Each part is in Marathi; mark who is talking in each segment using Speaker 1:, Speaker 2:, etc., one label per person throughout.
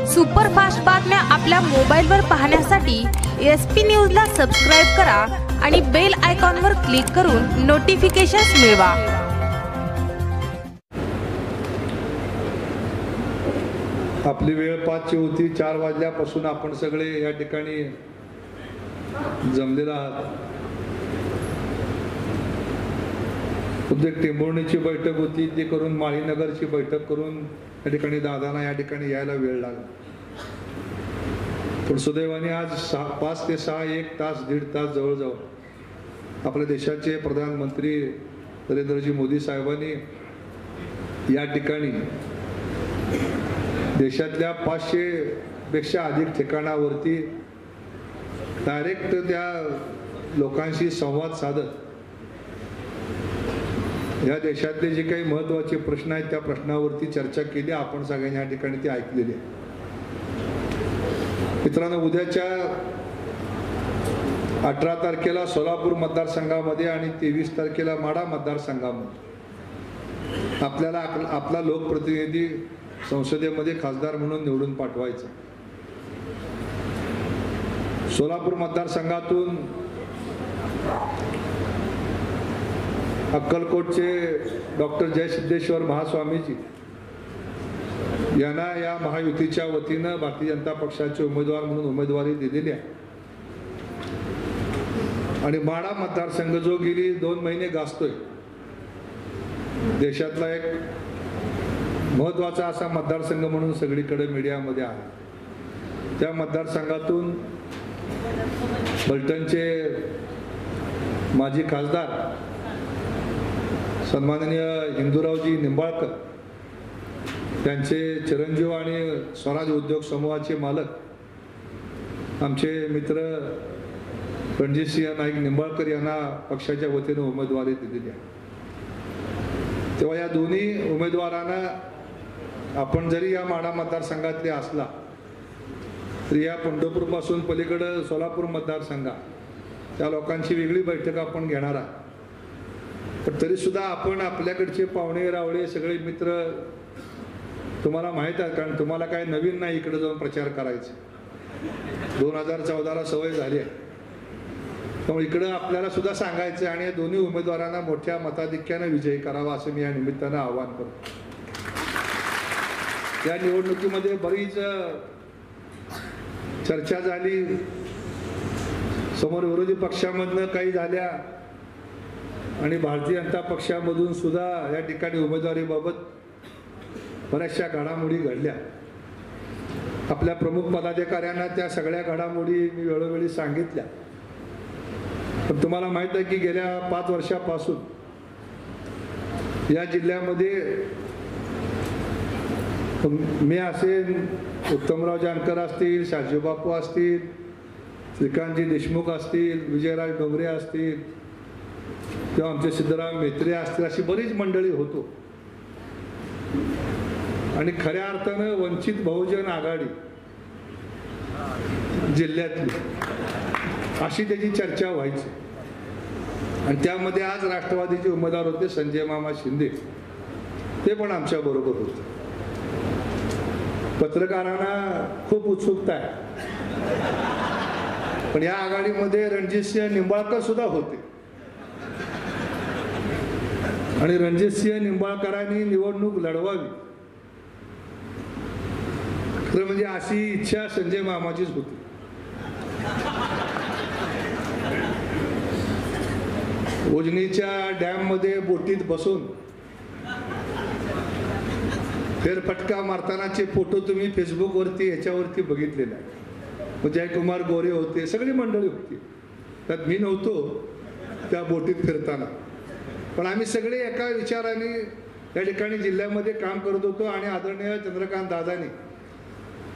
Speaker 1: सुपरफास्ट बातम्या आपल्या मोबाईलवर पाहण्यासाठी SP न्यूजला सबस्क्राइब करा आणि बेल आयकॉनवर क्लिक करून नोटिफिकेशन्स मिळवा।
Speaker 2: आपली वेळ 5ची होती, 4 वाजल्यापासून आपण सगळे या ठिकाणी जमलेला आहात। उद्योग टेंभुर्णीची बैठक होती, ती करून माळीनगरची बैठक करून या ठिकाणी दादांना या ठिकाणी यायला वेळ लागला। पण सुदैवाने आज 5 ते 6 1 तास 1.5 तास जवळजवळ आपल्या देशाचे प्रधानमंत्री नरेंद्रजी मोदी साहेबांनी या ठिकाणी देशातल्या 500 पेक्षा अधिक ठिकाणावरती डायरेक्ट त्या लोकांशी संवाद साधत या देशातले जे काही महत्त्वाचे प्रश्न आहेत त्या प्रश्नावरती चर्चा केली। आपण सगळ्यांनी या ठिकाणी ती ऐकलेली आहे। मित्रांनो, उद्याच्या 18 तारखेला सोलापूर मतदारसंघामध्ये आणि 23 तारखेला माढा मतदारसंघामध्ये आपल्याला आपला लोकप्रतिनिधी संसदेमध्ये खासदार म्हणून निवडून पाठवायचा। सोलापूर मतदारसंघातून अक्कलकोटचे डॉक्टर जयसिद्धेश्वर महास्वामीजी यांना या महायुतीच्या वतीनं भारतीय जनता पक्षाचे उमेदवार म्हणून उमेदवारी दिलेली आहे। आणि माढा मतदारसंघ जो गेली 2 महिने गाजतोय, देशातला एक महत्त्वाचा असा मतदारसंघ म्हणून सगळीकडे मीडियामध्ये आहे। त्या मतदारसंघातून फलटणचे माजी खासदार सन्माननीय हिंदूरावजी निंबाळकर, त्यांचे चिरंजीव आणि स्वराज उद्योग समूहाचे मालक आमचे मित्र रणजितसिंह नाईक निंबाळकर यांना पक्षाच्या वतीने उमेदवारी दिलेली आहे। तेव्हा या दोन्ही उमेदवारांना आपण जरी या माढा मतदारसंघातले असला तरी या पंढरपूरपासून पलीकडे सोलापूर मतदारसंघ त्या लोकांची वेगळी बैठक आपण घेणार आहोत। पण तरी सुद्धा आपण आपल्याकडचे पाहुणे रावळे सगळे मित्र तुम्हाला माहीत आहे, कारण तुम्हाला काय नवीन नाही इकडे जाऊन प्रचार करायचा। 2014ला सवय झाली आहे, त्यामुळे इकडं आपल्याला सुद्धा सांगायचं आणि या दोन्ही उमेदवारांना मोठ्या मताधिक्याने विजयी करावा असं मी या निमित्तानं आवाहन करतो। या निवडणुकीमध्ये बरीच चर्चा झाली, समोर विरोधी पक्षामधनं काही झाल्या आणि भारतीय जनता पक्षामधून सुद्धा या ठिकाणी उमेदवारीबाबत बऱ्याचशा घडामोडी घडल्या। आपल्या प्रमुख पदाधिकाऱ्यांना त्या सगळ्या घडामोडी मी वेळोवेळी सांगितल्या। पण तुम्हाला माहित आहे की गेल्या 5 वर्षापासून या जिल्ह्यामध्ये मी असेल, उत्तमराव जानकर असतील, शाजीबापू असतील, श्रीकांतजी देशमुख असतील, विजयराज डोंगरे असतील किंवा आमचे सिद्धराम मेत्रे असतील, अशी बरीच मंडळी होतो। आणि खऱ्या अर्थानं वंचित बहुजन आघाडी जिल्ह्यातली अशी त्याची चर्चा व्हायची। आणि त्यामध्ये आज राष्ट्रवादीचे उमेदवार होते संजय मामा शिंदे, ते पण आमच्या बरोबर होते। पत्रकारांना खूप उत्सुकता आहे, पण या आघाडीमध्ये रणजितसिंह निंबाळकर सुद्धा होते आणि रणजितसिंह निंबाळकरांनी निवडणूक लढवावी खरं म्हणजे अशी इच्छा संजय मामाचीच होती। उजनीच्या डॅम मध्ये बोटीत बसून फेरफटका मारतानाचे फोटो तुम्ही फेसबुक वरती ह्याच्यावरती बघितलेला आहे। जयकुमार गोरे होते, सगळी मंडळी होती, त्यात मी नव्हतो त्या बोटीत फिरताना, पण आम्ही सगळे एका विचाराने या ठिकाणी जिल्ह्यामध्ये काम करत होतो। आणि आदरणीय चंद्रकांत दादांनी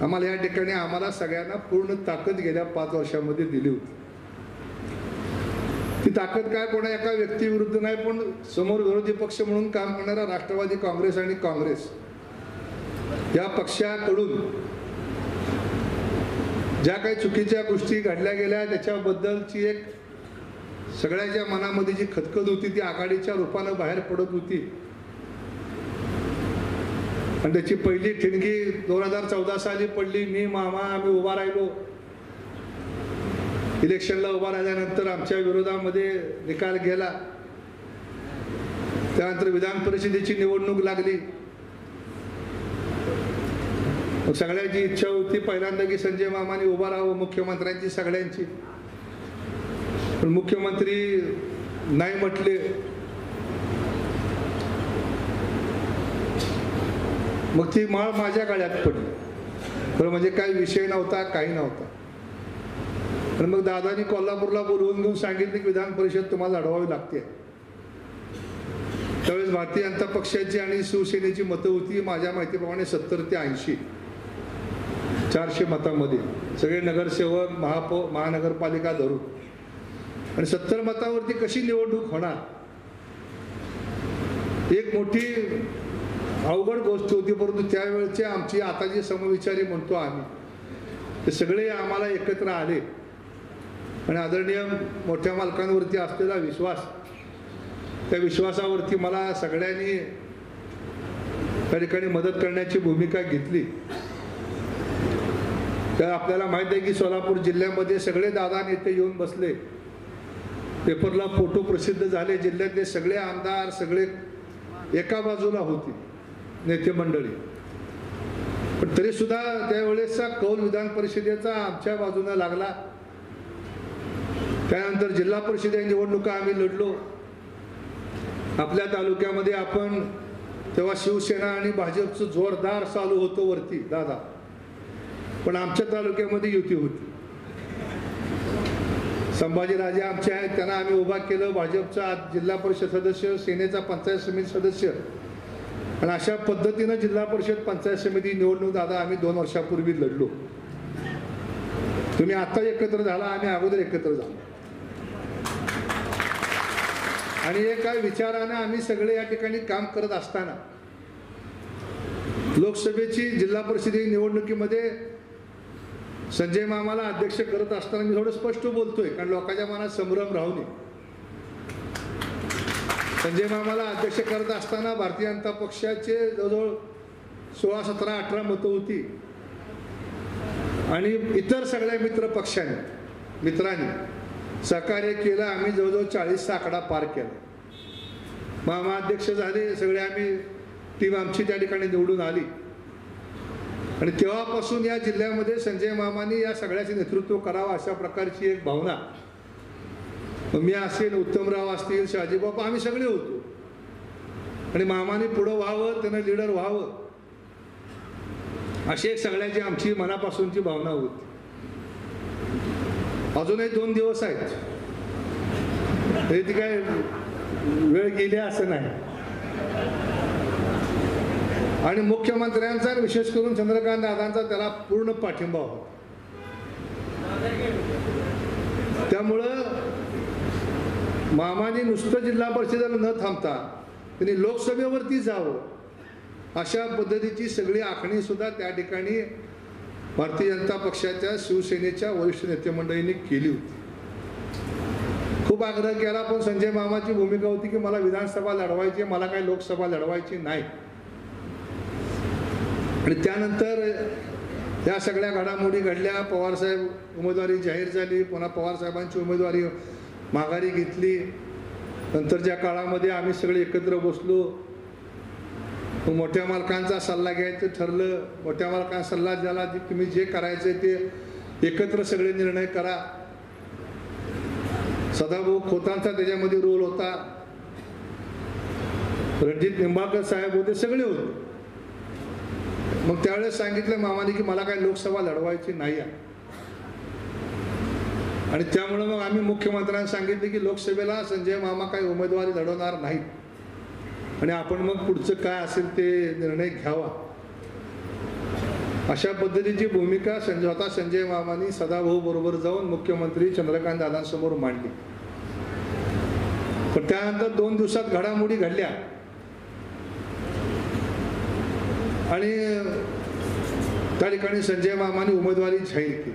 Speaker 2: आम्हाला या ठिकाणी आम्हाला सगळ्यांना पूर्ण ताकद गेल्या 5 वर्षामध्ये दिली होती। ती ताकद काय कोणा एका व्यक्तीविरुद्ध नाही, पण समोर विरोधी पक्ष म्हणून काम करणारा राष्ट्रवादी काँग्रेस आणि काँग्रेस या पक्षाकडून ज्या काही चुकीच्या गोष्टी घडल्या गेल्या त्याच्याबद्दलची एक सगळ्याच्या मनामध्ये जी खदखद होती ती आघाडीच्या रूपाने बाहेर पडत होती। आणि त्याची पहिली ठिणगी 2014 साली पडली. मी मामा आम्ही उभा राहिलो. इलेक्शनला उभा राहिल्यानंतर आमच्या विरोधामध्ये निकाल गेला. त्यानंतर विधान परिषदेची निवडणूक लागली. मग सगळ्यांची इच्छा होती पहिल्यांदा की संजय मामाने उभा राहावं, मुख्यमंत्र्यांची सगळ्यांची. पण मुख्यमंत्री नाही म्हटले. मग ती माळ माझ्या गळ्यात पडली. खरं म्हणजे काही विषय नव्हता, काही नव्हता. आणि मग दादानी कोल्हापूरला बोलवून घेऊन सांगितले की विधान परिषद तुम्हाला लढवावी लागते. त्यावेळेस भारतीय जनता पक्षाची आणि शिवसेनेची मतं होती माझ्या माहितीप्रमाणे 70 ते 80, 400 मतांमध्ये सगळे नगरसेवक, महानगरपालिका धरून. आणि 70 मतावरती कशी निवडणूक होणार, एक मोठी अवघड गोष्ट होती. परंतु त्यावेळेचे आमची आता जे समविचारी म्हणतो आम्ही ते सगळे आम्हाला एकत्र आले आणि आदरणीय मोठ्या मालकांवरती असलेला विश्वास, त्या विश्वासावरती मला सगळ्यांनी त्या ठिकाणी मदत करण्याची भूमिका घेतली. तर आपल्याला माहित आहे की सोलापूर जिल्ह्यामध्ये सगळे दादा नेते येऊन बसले. पेपरला फोटो प्रसिद्ध झाले. जिल्ह्यातले सगळे आमदार सगळे एका बाजूला होते, नेते मंडळी. पण तरी सुद्धा त्यावेळेसचा कौल विधान परिषदेचा आमच्या बाजूने लागला. त्यानंतर जिल्हा परिषद निवडणुका आम्ही लढलो. आपल्या तालुक्यामध्ये आपण तेव्हा शिवसेना आणि भाजपचं जोरदार चालू होतं वरती दादा, पण आमच्या तालुक्यामध्ये युती होती. संभाजीराजे आमचे आहेत, त्यांना आम्ही उभा केलं. भाजपचा जिल्हा परिषद सदस्य, सेनेचा पंचायत समिती सदस्य. आणि अशा पद्धतीनं जिल्हा परिषद पंचायत समिती निवडणूक दादा आम्ही 2 वर्षापूर्वी लढलो. तुम्ही आता एकत्र झाला, आम्ही अगोदर एकत्र झालो. आणि एका विचाराने आम्ही सगळे या ठिकाणी काम करत असताना लोकसभेची जिल्हा परिषदेची निवडणुकीमध्ये संजय मामाला अध्यक्ष करत असताना मी थोडं स्पष्ट बोलतोय, कारण लोकांच्या मनात संभ्रम राहू नये. संजय मामाला अध्यक्ष करत असताना भारतीय जनता पक्षाचे जवळजवळ 16, 17, 18 मतं होती. आणि इतर सगळ्या मित्रांनी सहकार्य केलं. आम्ही जवळजवळ 40चा आकडा पार केला. मामा अध्यक्ष झाले. सगळे आम्ही टीम आमची त्या ठिकाणी निवडून आली. आणि तेव्हापासून या जिल्ह्यामध्ये संजय मामांनी या सगळ्याचे नेतृत्व करावं अशा प्रकारची एक भावना, मी असेल, उत्तमराव असतील, शहाजीबाबा, आम्ही सगळे होतो. आणि मामाने पुढं व्हावं, त्यानं लीडर व्हावं अशी एक सगळ्याची आमची मनापासूनची भावना होती. अजूनही 2 दिवस आहेत, तरी ती काय वेळ गेली असं नाही. आणि मुख्यमंत्र्यांचा विशेष करून चंद्रकांत दादांचा त्याला पूर्ण पाठिंबा होता. त्यामुळं मामाने नुसतं जिल्हा परिषदेला न थांबता त्यांनी लोकसभेवरती जावं अशा पद्धतीची सगळी आखणी सुद्धा त्या ठिकाणी भारतीय जनता पक्षाच्या, शिवसेनेच्या वरिष्ठ नेते मंडळींनी केली होती. खूप आग्रह केला, पण संजय मामाची भूमिका होती की मला विधानसभा लढवायची, मला काही लोकसभा लढवायची नाही. आणि त्यानंतर या सगळ्या घडामोडी घडल्या. पवारसाहेब उमेदवारी जाहीर झाली, पुन्हा पवारसाहेबांची उमेदवारी माघारी घेतली. नंतरच्या काळामध्ये आम्ही सगळे एकत्र बसलो. मोठ्या मालकांचा सल्ला घ्यायचं ठरलं. मोठ्या मालकांचा सल्ला द्याला की तुम्ही जे करायचं ते एकत्र सगळे निर्णय करा. सदाभाऊ खोतांचा त्याच्यामध्ये रोल होता. रणजित निंबाळकर साहेब होते, सगळे होते. मग त्यावेळेस सांगितलं मामाने की मला काही लोकसभा लढवायची नाही आहे. आणि त्यामुळे मग आम्ही मुख्यमंत्र्यांना सांगितले की लोकसभेला संजय मामा काही उमेदवारी लढवणार नाहीत आणि आपण मग पुढचं काय असेल ते निर्णय घ्यावा. अशा पद्धतीची भूमिका स्वतः संजय मामांनी सदाभाऊ बरोबर जाऊन मुख्यमंत्री चंद्रकांत दादांसमोर मांडली. पण त्यानंतर 2 दिवसात घडामोडी घडल्या आणि त्या ठिकाणी संजय मामांनी उमेदवारी जाहीर केली.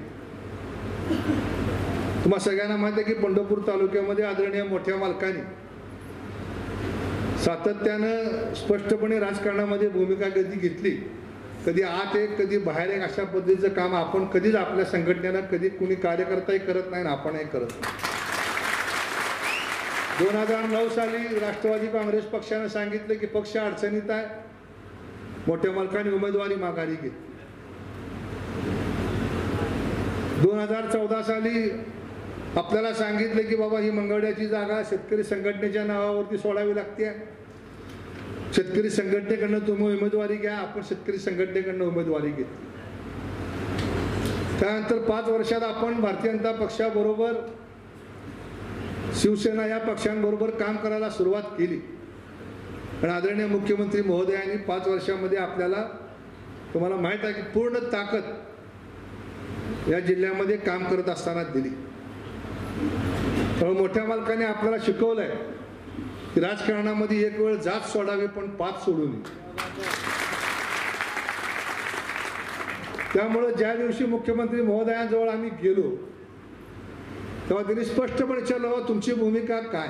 Speaker 2: तुम्हाला सगळ्यांना माहिती आहे की पंढरपूर तालुक्यामध्ये आदरणीय मोठ्या मालकांनी सातत्यानं स्पष्टपणे राजकारणामध्ये भूमिका कधी घेतली, कधी आत एक कधी बाहेर एक अशा पद्धतीचं काम आपण कधीच आपल्या संघटनेनं कधी कुणी कार्यकर्ताही करत नाही आणि आपणही करत नाही. 2009 साली राष्ट्रवादी काँग्रेस पक्षानं सांगितलं की पक्ष अडचणीत आहे, मोठ्या मालकाने उमेदवारी माघारी घेतली. 2014 साली आपल्याला सांगितलं की बाबा ही मंगळवेढ्याची जागा शेतकरी संघटनेच्या नावावरती सोडावी लागते, शेतकरी संघटनेकडनं तुम्ही उमेदवारी घ्या. आपण शेतकरी संघटनेकडनं उमेदवारी घेतली. त्यानंतर 5 वर्षात आपण भारतीय जनता पक्षाबरोबर शिवसेना या पक्षांबरोबर काम करायला सुरुवात केली. आणि आदरणीय मुख्यमंत्री महोदयांनी 5 वर्षामध्ये आपल्याला, तुम्हाला माहीत आहे की पूर्ण ताकद या जिल्ह्यामध्ये काम करत असताना दिली. त्यामुळे मोठ्या मालकाने आपल्याला शिकवलंय की राजकारणामध्ये एक वेळ जात सोडावी पण पात सोडू नये. त्यामुळे ज्या दिवशी मुख्यमंत्री महोदयांजवळ आम्ही गेलो तेव्हा त्यांनी स्पष्टपणे विचारलं, तुमची भूमिका काय?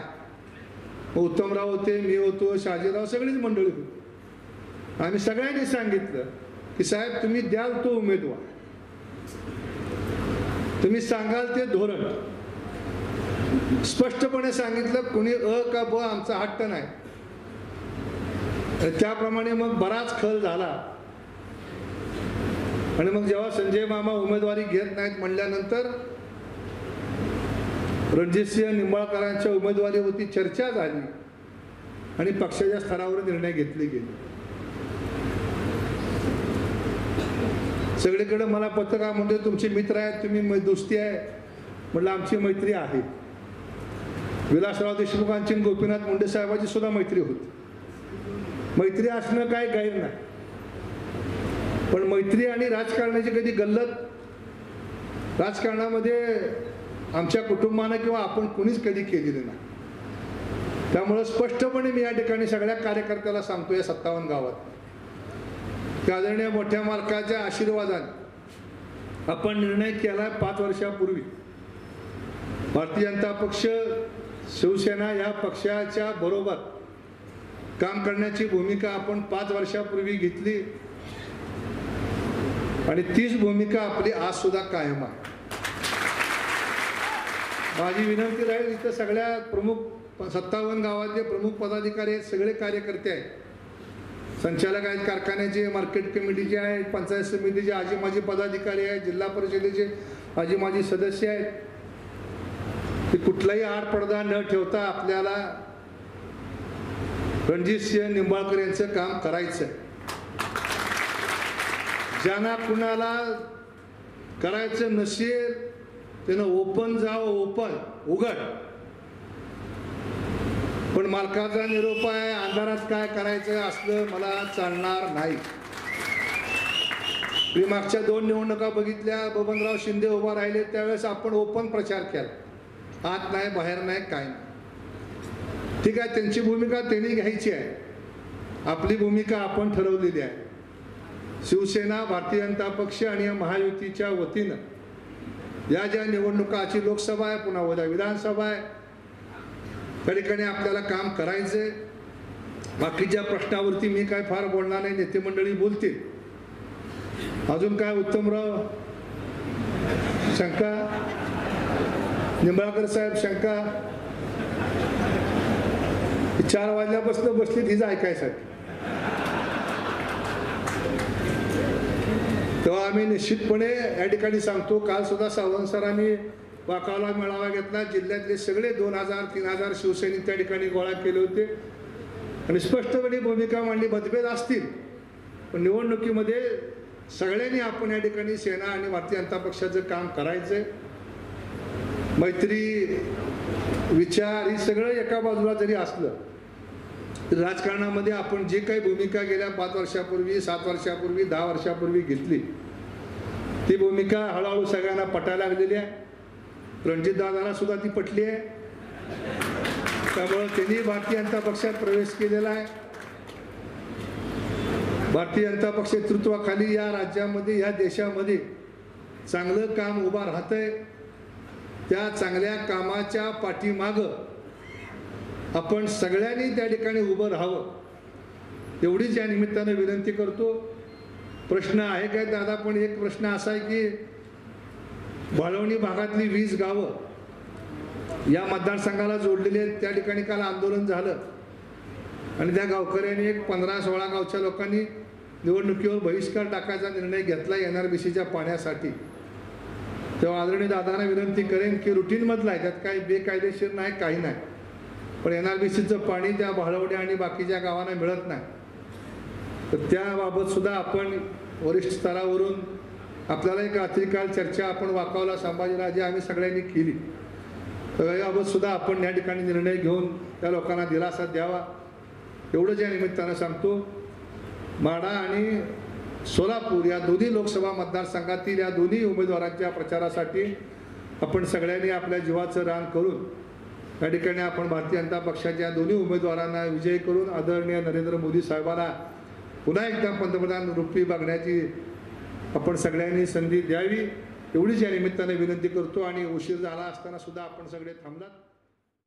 Speaker 2: उत्तमराव होते, मी होतो, शहाजीराव, सगळीच मंडळी होती. आम्ही सगळ्यांनी सांगितलं की साहेब तुम्ही द्याल तो उमेदवार, तुम्ही सांगाल ते धोरण. स्पष्टपणे सांगितलं, कोणी अ का ब आमचा हट्ट नाही. त्याप्रमाणे मग बराच खल झाला. आणि मग जेव्हा संजय मामा उमेदवारी घेत नाहीत म्हणल्यानंतर रणजितसिंह निंबाळकरांच्या उमेदवारीवरती चर्चा झाली आणि पक्षाच्या स्तरावर निर्णय घेतले गेले. सगळीकडे मला पत्रकार म्हणते तुमचे मित्र आहेत, तुम्ही दोस्ती आहे. म्हटलं आमची मैत्री आहे. विलासराव देशमुखांची गोपीनाथ मुंडे साहेबांची सुद्धा मैत्री होती. मैत्री असणं काय गैर नाही, पण मैत्री आणि राजकारणाची कधी गल्लत राजकारणामध्ये आमच्या कुटुंबानं किंवा आपण कुणीच कधी केलेली नाही. त्यामुळं स्पष्टपणे मी या ठिकाणी सगळ्या कार्यकर्त्याला सांगतो या 57 गावात की आदरणीय मोठ्या मालकाच्या आशीर्वादाने आपण निर्णय केला 5 वर्षापूर्वी. भारतीय जनता पक्ष शिवसेना या पक्षाच्या बरोबर काम करण्याची भूमिका आपण 5 वर्षापूर्वी घेतली आणि तीच भूमिका आपली आज सुद्धा कायम आहे. माझी विनंती राहील, इथं सगळ्या प्रमुख 57 गावातले प्रमुख पदाधिकारी आहेत, सगळे कार्यकर्ते आहेत, संचालक आहेत, कारखान्याचे, मार्केट कमिटीचे आहेत, पंचायत समितीचे आजी माजी पदाधिकारी आहेत, जिल्हा परिषदेचे आजी माजी सदस्य आहेत. की कुठलाही आडपडदा न ठेवता आपल्याला रणजितसिंह निंबाळकर यांचं काम करायचं आहे. ज्यांना कुणाला करायचं नसेल त्यानं ओपन जावं, ओपन उघड. पण मालकाचा निरोप आहे, अंधारात काय करायचं असलं मला चालणार नाही. मी मागच्या 2 निवडणुका बघितल्या, बबनराव शिंदे उभा राहिले त्यावेळेस आपण ओपन प्रचार केला, आत नाही बाहेर नाही काय नाही. ठीक आहे, त्यांची भूमिका त्यांनी घ्यायची आहे, आपली भूमिका आपण ठरवलेली आहे. शिवसेना, भारतीय जनता पक्ष आणि महायुतीच्या वतीनं या ज्या निवडणुकाची लोकसभा आहे, पुन्हा उद्या विधानसभा आहे, त्या ठिकाणी आपल्याला काम करायचंय. बाकीच्या प्रश्नावरती मी काय फार बोलणार नाही, नेते मंडळी बोलतील. अजून काय उत्तमराव शंका, निंबाळकर साहेब शंका, 4 वाजल्यापासून बसली तिचं ऐकायसाठी. तेव्हा आम्ही निश्चितपणे या ठिकाणी सांगतो, काल सुद्धा सावंत सरांनी वाकावला मेळावा घेतला, जिल्ह्यातले सगळे 2000-3000 शिवसैनिक त्या ठिकाणी गोळा केले होते आणि स्पष्टपणे भूमिका मांडली. मतभेद असतील पण निवडणुकीमध्ये सगळ्यांनी आपण या ठिकाणी सेना आणि भारतीय जनता पक्षाचं काम करायचंय. मैत्री, विचार ही सगळं एका बाजूला जरी असलं तर राजकारणामध्ये आपण जे काही भूमिका गेल्या 5 वर्षापूर्वी, 7 वर्षापूर्वी, 10 वर्षापूर्वी घेतली ती भूमिका हळूहळू सगळ्यांना पटायला लागलेली आहे. रणजितदादांना सुद्धा ती पटली आहे. त्यामुळे त्यांनी भारतीय जनता पक्षात प्रवेश केलेला आहे. भारतीय जनता पक्ष नेतृत्वाखाली या राज्यामध्ये, या देशामध्ये चांगलं काम उभा राहतंय. त्या चांगल्या कामाच्या पाठीमागं आपण सगळ्यांनी त्या ठिकाणी उभं राहावं एवढीच या निमित्तानं विनंती करतो. प्रश्न आहे काय दादा? पण एक प्रश्न असा आहे की वाळवणी भागातली 20 गावं या मतदारसंघाला जोडलेली आहेत. त्या ठिकाणी काल आंदोलन झालं आणि त्या गावकऱ्यांनी एक 15-16 गावच्या लोकांनी निवडणुकीवर बहिष्कार टाकायचा निर्णय घेतला NRBCच्या पाण्यासाठी. तेव्हा आदरणीय दादांना विनंती करेन की रुटीनमधलं आहे, त्यात काही बेकायदेशीर नाही, काही नाही. पण NRBCचं पाणी त्या भाळवणी आणि बाकीच्या गावांना मिळत नाही. तर त्याबाबत सुद्धा आपण वरिष्ठ स्तरावरून आपल्याला एक रात्रीकाल चर्चा आपण वाकावला संभाजीराजे आम्ही सगळ्यांनी केली. तर याबाबत सुद्धा आपण या ठिकाणी निर्णय घेऊन त्या लोकांना दिलासा द्यावा एवढंच या निमित्तानं सांगतो. माढा आणि सोलापूर या दोन्ही लोकसभा मतदारसंघातील या दोन्ही उमेदवारांच्या प्रचारासाठी आपण सगळ्यांनी आपल्या जीवाचं रान करून या ठिकाणी आपण भारतीय जनता पक्षाच्या दोन्ही उमेदवारांना विजयी करून आदरणीय नरेंद्र मोदी साहेबांना पुन्हा एकदा पंतप्रधान रूपी बघण्याची आपण सगळ्यांनी संधी द्यावी एवढीच या निमित्ताने विनंती करतो. आणि उशीर झाला असताना सुद्धा आपण सगळे थांबलात.